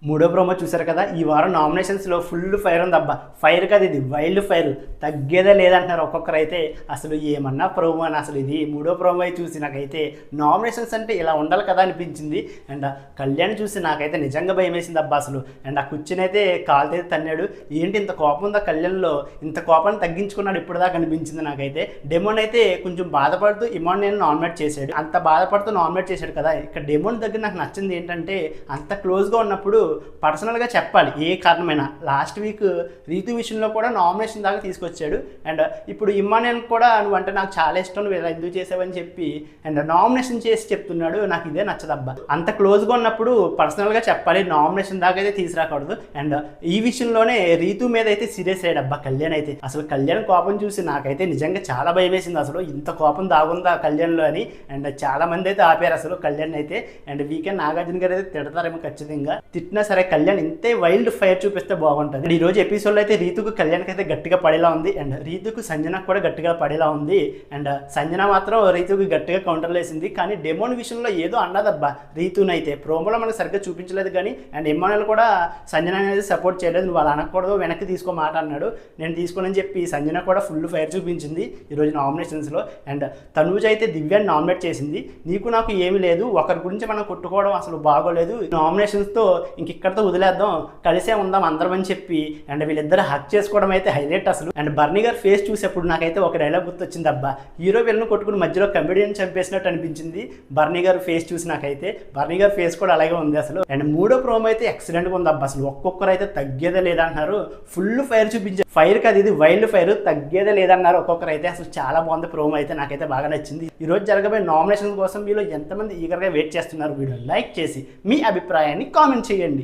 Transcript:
మూడో ప్రోమో చూసారు కదా. ఈ వారం నామినేషన్స్లో ఫుల్ ఫైర్ ఉంది అబ్బా. ఫైర్ కదా, ఇది వైల్డ్ ఫైర్, తగ్గేదే లేదంటున్నారు ఒక్కొక్కరు అయితే. అసలు ఏమన్నా ప్రోమో అని అసలు ఇది మూడో ప్రోమో చూసి నాకైతే నామినేషన్స్ అంటే ఇలా ఉండాలి కదా అనిపించింది. అండ్ కళ్యాణ్ చూసి నాకైతే నిజంగా భయం వేసింది అబ్బా అసలు. అండ్ ఆ కూర్చుని అయితే కాలుతో తన్నాడు. ఏంటి ఇంత కోపం ఉందా కళ్యాణ్లో, ఇంత కోపాన్ని తగ్గించుకున్నాడు ఇప్పుడు దాకా అనిపించింది నాకైతే. డెమోన్ అయితే కొంచెం బాధపడుతూ ఇమాన్ నేను నామినేట్ చేశాడు. అంత బాధపడుతూ నామినేట్ చేశాడు కదా. ఇక్కడ డెమోన్ దగ్గర నాకు నచ్చింది ఏంటంటే అంత క్లోజ్గా ఉన్నప్పుడు పర్సనల్గా చెప్పాలి ఏ కారణమైనా. లాస్ట్ వీక్ రీతు విషయంలో కూడా నామినేషన్ దాకా తీసుకొచ్చాడు. అండ్ ఇప్పుడు ఇమ్మాన్యుయల్ కూడా నువ్వు అంటే నాకు చాలా ఇష్టం, నువ్వు ఇలా ఎందుకు చేసావని చెప్పి అండ్ నామినేషన్ చేసి చెప్తున్నాడు. నాకు ఇదే నచ్చదబ్బా. అంత క్లోజ్గా ఉన్నప్పుడు పర్సనల్గా చెప్పాలి, నామినేషన్ దాకా అయితే తీసుకురాకూడదు. అండ్ ఈ విషయంలోనే రీతు మీద అయితే సీరియస్ అయ్యాడబ్బా కళ్యాణ్ అయితే. అసలు కళ్యాణ్ కోపం చూసి నాకైతే నిజంగా చాలా భయం వేసింది. అసలు ఇంత కోపం దాగుందా కళ్యాణ్లో అని. అండ్ చాలా మంది అయితే ఆపారు అసలు కళ్యాణ్ అయితే. అండ్ వీకెండ్ నాగార్జున గారు అయితే తిడతారేమో ఖచ్చితంగా. తిట్టినా సరే కళ్యాణ్ ఇంతే వైల్డ్ ఫైర్ చూపిస్తే బాగుంటుంది. ఈ రోజు ఎపిసోడ్లో అయితే రీతుకు కళ్యాణ్కి అయితే గట్టిగా పడేలా ఉంది. అండ్ రీతుకు సంజనకు కూడా గట్టిగా పడేలా ఉంది. అండ్ సంజన మాత్రం రీతుకు గట్టిగా కౌంటర్లు వేసింది. కానీ డెమోన్ విషయంలో ఏదో అన్నదబ్బా రీతుని అయితే. ప్రోమోలో మనకు సరిగ్గా చూపించలేదు కానీ. అండ్ ఇమ్మాన్యుయల్ కూడా సంజన అనేది సపోర్ట్ చేయలేదు. నువ్వు అలా అనకూడదు, వెనక్కి తీసుకో మాట అన్నాడు. నేను తీసుకోనని చెప్పి సంజన కూడా ఫుల్ ఫైర్ చూపించింది ఈరోజు నామినేషన్స్లో. అండ్ తనూజ్ అయితే దివ్యాన్ని నామినేట్ చేసింది. నీకు నాకు ఏమీ లేదు, ఒకరి గురించి మనం కొట్టుకోవడం అసలు బాగోలేదు, నామినేషన్స్తో ఇక్కడితో వదిలేద్దాం, కలిసే ఉందాం అందరం అని చెప్పి. అండ్ వీళ్ళిద్దరు హక్ చేసుకోవడం అయితే హైలైట్ అసలు. అండ్ బర్నీ గారు ఫేస్ చూసేప్పుడు నాకైతే ఒక డైలాగ్ గుర్తొచ్చింది అబ్బా. హీరో వీళ్ళని కొట్టుకుని మధ్యలో కమెడియన్ చంపేసినట్టు అనిపించింది బర్నీ గారు ఫేస్ చూసి నాకైతే. బర్నీ గారు ఫేస్ కూడా అలాగే ఉంది అసలు. అండ్ మూడో ప్రోమో అయితే ఎక్సలెంట్గా ఉంది అబ్బా. అసలు ఒక్కొక్కరు అయితే తగ్గేదే లేదంటున్నారు. ఫుల్ ఫైర్ చూపించారు. ఫైర్ కాదు ఇది వైల్డ్ ఫైర్, తగ్గేదే లేదన్నారు ఒక్కొక్కరు అయితే. అసలు చాలా బాగుంది ప్రోమో అయితే, నాకైతే బాగా నచ్చింది. ఈ రోజు జరగబోయే నామినేషన్ కోసం వీళ్ళు ఎంతమంది ఈగర్గా వెయిట్ చేస్తున్నారు. వీడియో లైక్ చేసి మీ అభిప్రాయాన్ని కామెంట్ చేయండి.